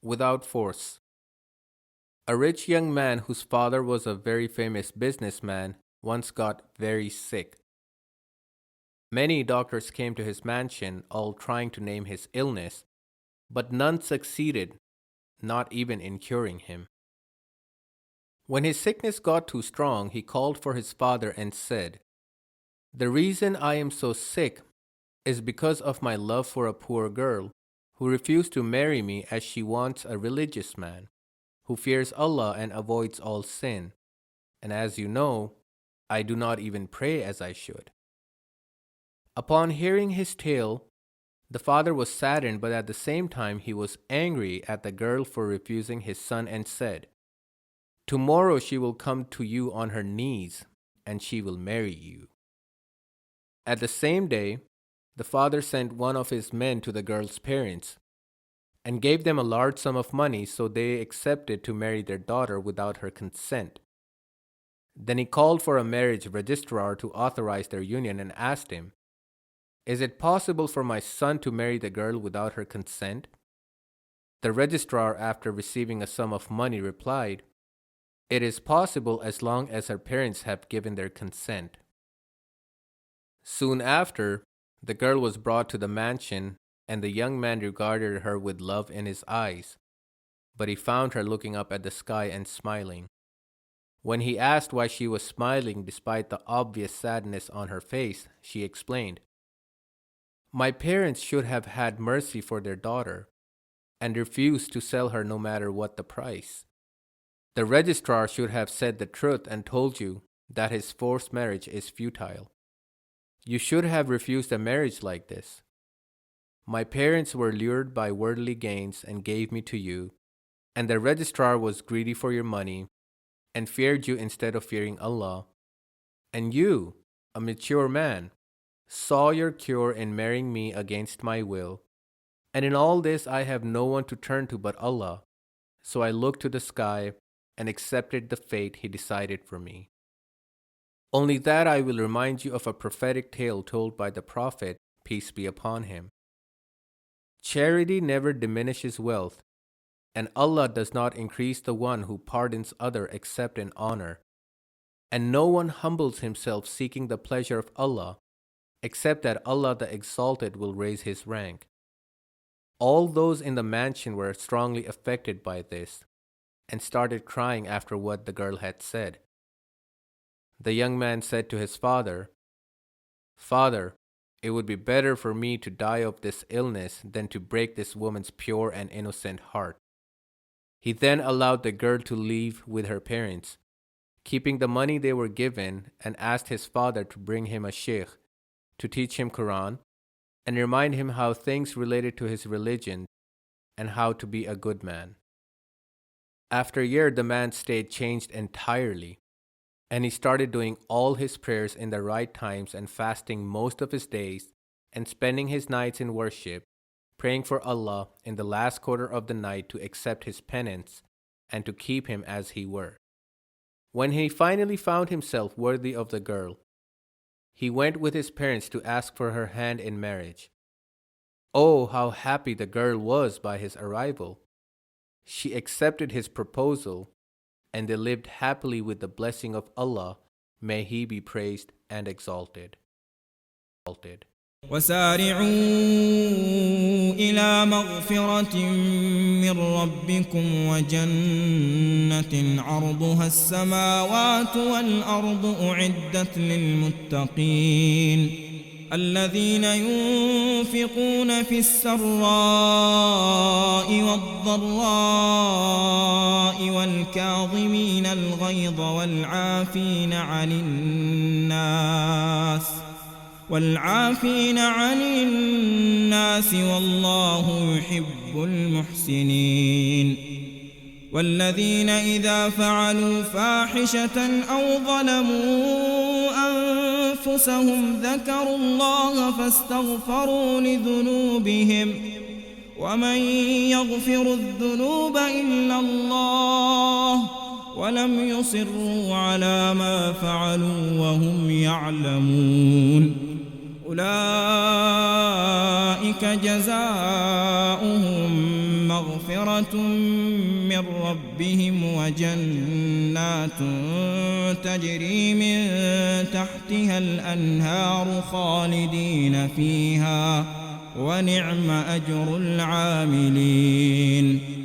without force. A rich young man whose father was a very famous businessman once got very sick. Many doctors came to his mansion, all trying to name his illness, but none succeeded, not even in curing him. When his sickness got too strong, he called for his father and said, "The reason I am so sick is because of my love for a poor girl who refused to marry me as she wants a religious man, who fears Allah and avoids all sin. And as you know, I do not even pray as I should." Upon hearing his tale, the father was saddened, but at the same time he was angry at the girl for refusing his son and said, "Tomorrow she will come to you on her knees, and she will marry you." At the same day, the father sent one of his men to the girl's parents and gave them a large sum of money, so they accepted to marry their daughter without her consent. Then he called for a marriage registrar to authorize their union and asked him, "Is it possible for my son to marry the girl without her consent?" The registrar, after receiving a sum of money, replied, "It is possible as long as her parents have given their consent." Soon after, the girl was brought to the mansion, and the young man regarded her with love in his eyes, but he found her looking up at the sky and smiling. When he asked why she was smiling despite the obvious sadness on her face, she explained, "My parents should have had mercy for their daughter and refused to sell her no matter what the price. The registrar should have said the truth and told you that his forced marriage is futile. You should have refused a marriage like this. My parents were lured by worldly gains and gave me to you, and the registrar was greedy for your money and feared you instead of fearing Allah. And you, a mature man, saw your cure in marrying me against my will. And in all this I have no one to turn to but Allah, so I looked to the sky and accepted the fate He decided for me. Only that I will remind you of a prophetic tale told by the Prophet, peace be upon him. Charity never diminishes wealth, and Allah does not increase the one who pardons other except in honor. And no one humbles himself seeking the pleasure of Allah, except that Allah the Exalted will raise his rank." All those in the mansion were strongly affected by this, and started crying after what the girl had said. The young man said to his father, "Father, it would be better for me to die of this illness than to break this woman's pure and innocent heart." He then allowed the girl to leave with her parents, keeping the money they were given, and asked his father to bring him a sheikh to teach him Quran and remind him how things related to his religion and how to be a good man. After a year, the man's state changed entirely, and he started doing all his prayers in the right times and fasting most of his days and spending his nights in worship, praying for Allah in the last quarter of the night to accept his penance and to keep him as he were. When he finally found himself worthy of the girl, he went with his parents to ask for her hand in marriage. Oh, how happy the girl was by his arrival! She accepted his proposal, and they lived happily with the blessing of Allah, may He be praised and exalted. وسارعوا إلى مغفرة من ربكم وجنة عرضها السماوات والأرض أعدت للمتقين الذين ينفقون في السراء والضراء والكاظمين الغيظ والعافين عن الناس والله يحب المحسنين والذين إذا فعلوا فاحشة أو ظلموا أنفسهم ذكروا الله فاستغفروا لذنوبهم ومن يغفر الذنوب إلا الله ولم يصروا على ما فعلوا وهم يعلمون أولئك جزاؤهم مغفرة مغفرة من ربهم وجنات تجري من تحتها الأنهار خالدين فيها ونعم أجر العاملين.